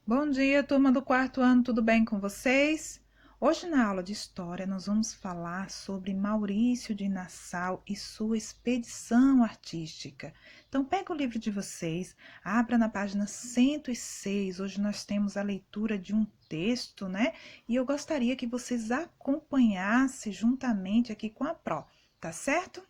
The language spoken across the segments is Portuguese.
Bom dia, turma do quarto ano, tudo bem com vocês? Hoje, na aula de História, nós vamos falar sobre Maurício de Nassau e sua expedição artística. Então, pega o livro de vocês, abra na página 106. Hoje nós temos a leitura de um texto, né? E eu gostaria que vocês acompanhassem juntamente aqui com a Pró, tá certo?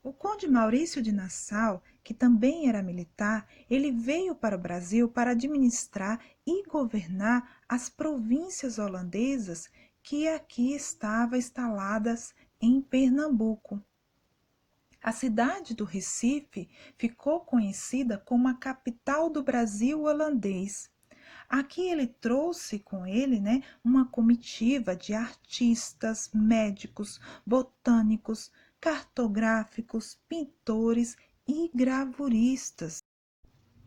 O conde Maurício de Nassau, que também era militar, ele veio para o Brasil para administrar e governar as províncias holandesas que aqui estavam instaladas em Pernambuco. A cidade do Recife ficou conhecida como a capital do Brasil holandês. Aqui ele trouxe com ele, uma comitiva de artistas, médicos, botânicos, cartográficos, pintores e gravuristas.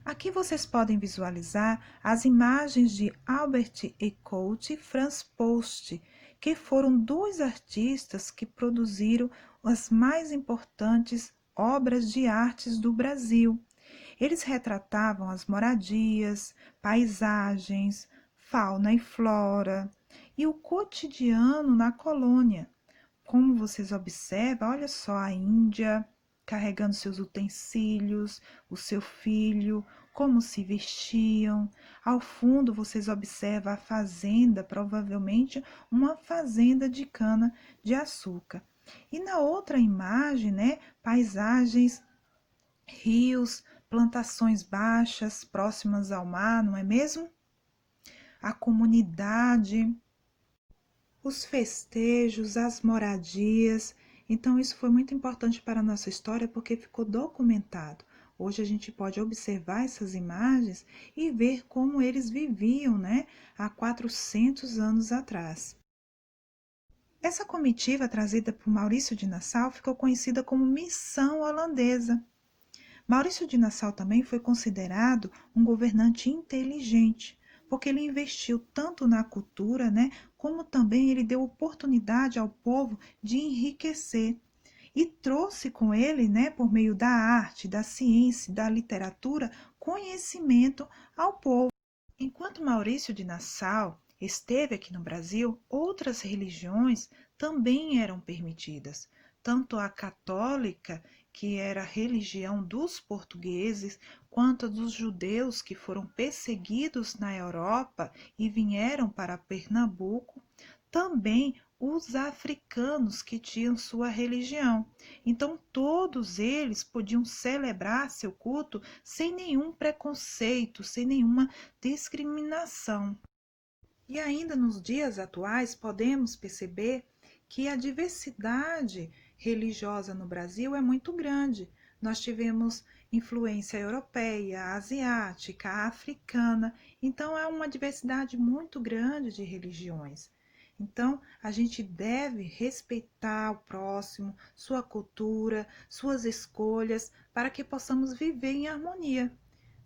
Aqui vocês podem visualizar as imagens de Albert Ecoute e Franz Post, que foram dois artistas que produziram as mais importantes obras de artes do Brasil. Eles retratavam as moradias, paisagens, fauna e flora e o cotidiano na colônia. Como vocês observam, olha só a Índia carregando seus utensílios, o seu filho, como se vestiam. Ao fundo vocês observam a fazenda, provavelmente uma fazenda de cana de açúcar. E na outra imagem, paisagens, rios, plantações baixas, próximas ao mar, não é mesmo? A comunidade, os festejos, as moradias. Então, isso foi muito importante para a nossa história porque ficou documentado. Hoje a gente pode observar essas imagens e ver como eles viviam, há 400 anos atrás. Essa comitiva trazida por Maurício de Nassau ficou conhecida como Missão Holandesa. Maurício de Nassau também foi considerado um governante inteligente, porque ele investiu tanto na cultura, como também ele deu oportunidade ao povo de enriquecer e trouxe com ele, por meio da arte, da ciência, da literatura, conhecimento ao povo. Enquanto Maurício de Nassau esteve aqui no Brasil, outras religiões também eram permitidas, tanto a católica, que era a religião dos portugueses, quanto a dos judeus que foram perseguidos na Europa e vieram para Pernambuco, também os africanos que tinham sua religião. Então, todos eles podiam celebrar seu culto sem nenhum preconceito, sem nenhuma discriminação. E ainda nos dias atuais, podemos perceber que a diversidade religiosa no Brasil é muito grande. Nós tivemos influência europeia, asiática, africana, então é uma diversidade muito grande de religiões. Então, a gente deve respeitar o próximo, sua cultura, suas escolhas, para que possamos viver em harmonia.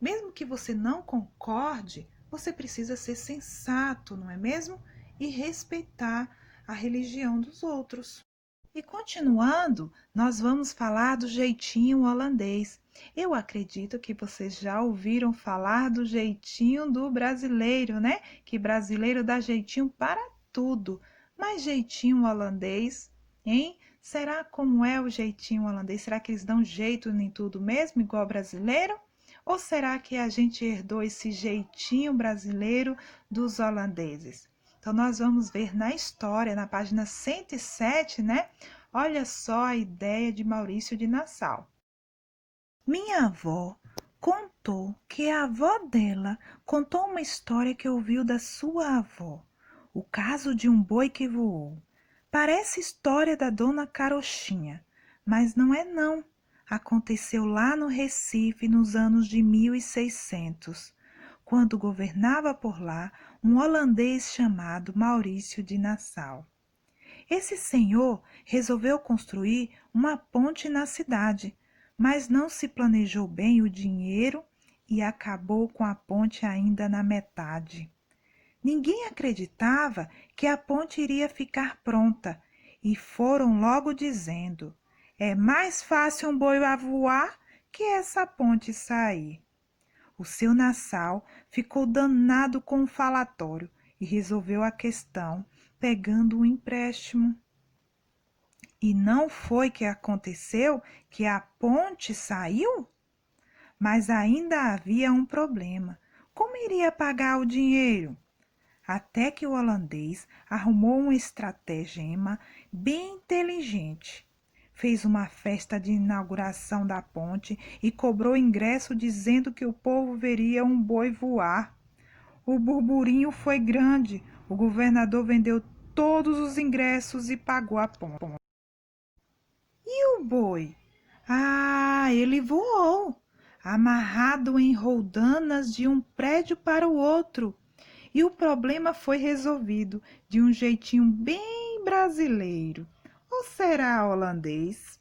Mesmo que você não concorde, você precisa ser sensato, não é mesmo? E respeitar a religião dos outros. E continuando, nós vamos falar do jeitinho holandês. Eu acredito que vocês já ouviram falar do jeitinho do brasileiro, né? Que brasileiro dá jeitinho para tudo. Mas jeitinho holandês, hein? Será como é o jeitinho holandês? Será que eles dão jeito em tudo mesmo, igual brasileiro? Ou será que a gente herdou esse jeitinho brasileiro dos holandeses? Então, nós vamos ver na história, na página 107, Olha só a ideia de Maurício de Nassau. Minha avó contou que a avó dela contou uma história que ouviu da sua avó. O caso de um boi que voou. Parece história da dona Carochinha, mas não é não. Aconteceu lá no Recife nos anos de 1600, quando governava por lá um holandês chamado Maurício de Nassau. Esse senhor resolveu construir uma ponte na cidade, mas não se planejou bem o dinheiro e acabou com a ponte ainda na metade. Ninguém acreditava que a ponte iria ficar pronta e foram logo dizendo: é mais fácil um boi a voar que essa ponte sair. O seu Nassau ficou danado com o falatório e resolveu a questão pegando um empréstimo. E não foi que aconteceu que a ponte saiu? Mas ainda havia um problema. Como iria pagar o dinheiro? Até que o holandês arrumou uma estratagema bem inteligente. Fez uma festa de inauguração da ponte e cobrou ingresso dizendo que o povo veria um boi voar. O burburinho foi grande. O governador vendeu todos os ingressos e pagou a ponte. E o boi? Ah, ele voou, amarrado em roldanas de um prédio para o outro. E o problema foi resolvido de um jeitinho bem brasileiro. Ou será holandês?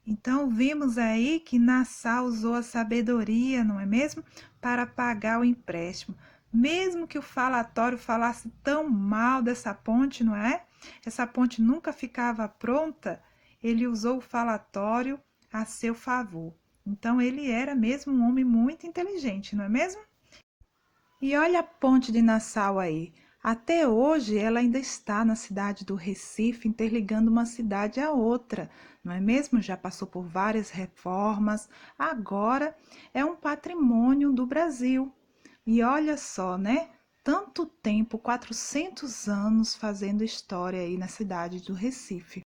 Então vimos aí que Nassau usou a sabedoria, não é mesmo? Para pagar o empréstimo. Mesmo que o falatório falasse tão mal dessa ponte, não é? Essa ponte nunca ficava pronta, ele usou o falatório a seu favor. Então ele era mesmo um homem muito inteligente, não é mesmo? E olha a ponte de Nassau aí. Até hoje ela ainda está na cidade do Recife, interligando uma cidade à outra, não é mesmo? Já passou por várias reformas, agora é um patrimônio do Brasil. E olha só, né? Tanto tempo, 400 anos fazendo história aí na cidade do Recife.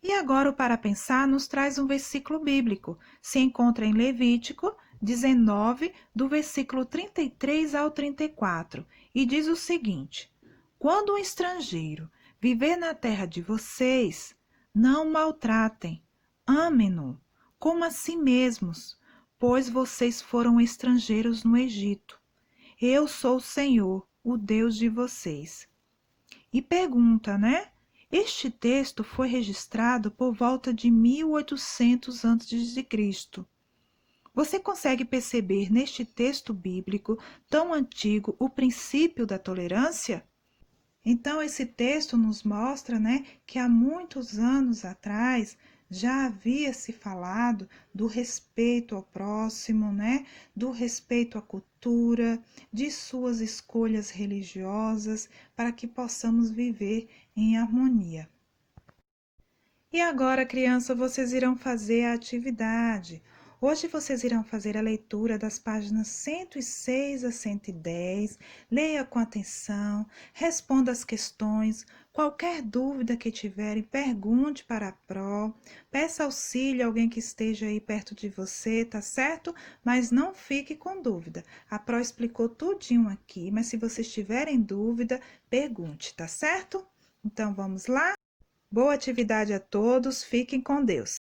E agora o Para Pensar nos traz um versículo bíblico. Se encontra em Levítico 19, do versículo 33 ao 34, e diz o seguinte: Quando um estrangeiro viver na terra de vocês, não o maltratem, amem-no como a si mesmos, pois vocês foram estrangeiros no Egito. Eu sou o Senhor, o Deus de vocês. E pergunta, né? Este texto foi registrado por volta de 1800 a.C. Você consegue perceber neste texto bíblico tão antigo o princípio da tolerância? Então, esse texto nos mostra, né, que há muitos anos atrás já havia se falado do respeito ao próximo, né, do respeito à cultura, de suas escolhas religiosas, para que possamos viver em harmonia. E agora, criança, vocês irão fazer a atividade. Hoje vocês irão fazer a leitura das páginas 106 a 110. Leia com atenção, responda as questões. Qualquer dúvida que tiverem, pergunte para a Pro. Peça auxílio a alguém que esteja aí perto de você, tá certo? Mas não fique com dúvida. A Pro explicou tudinho aqui, mas se vocês tiverem dúvida, pergunte, tá certo? Então vamos lá? Boa atividade a todos, fiquem com Deus.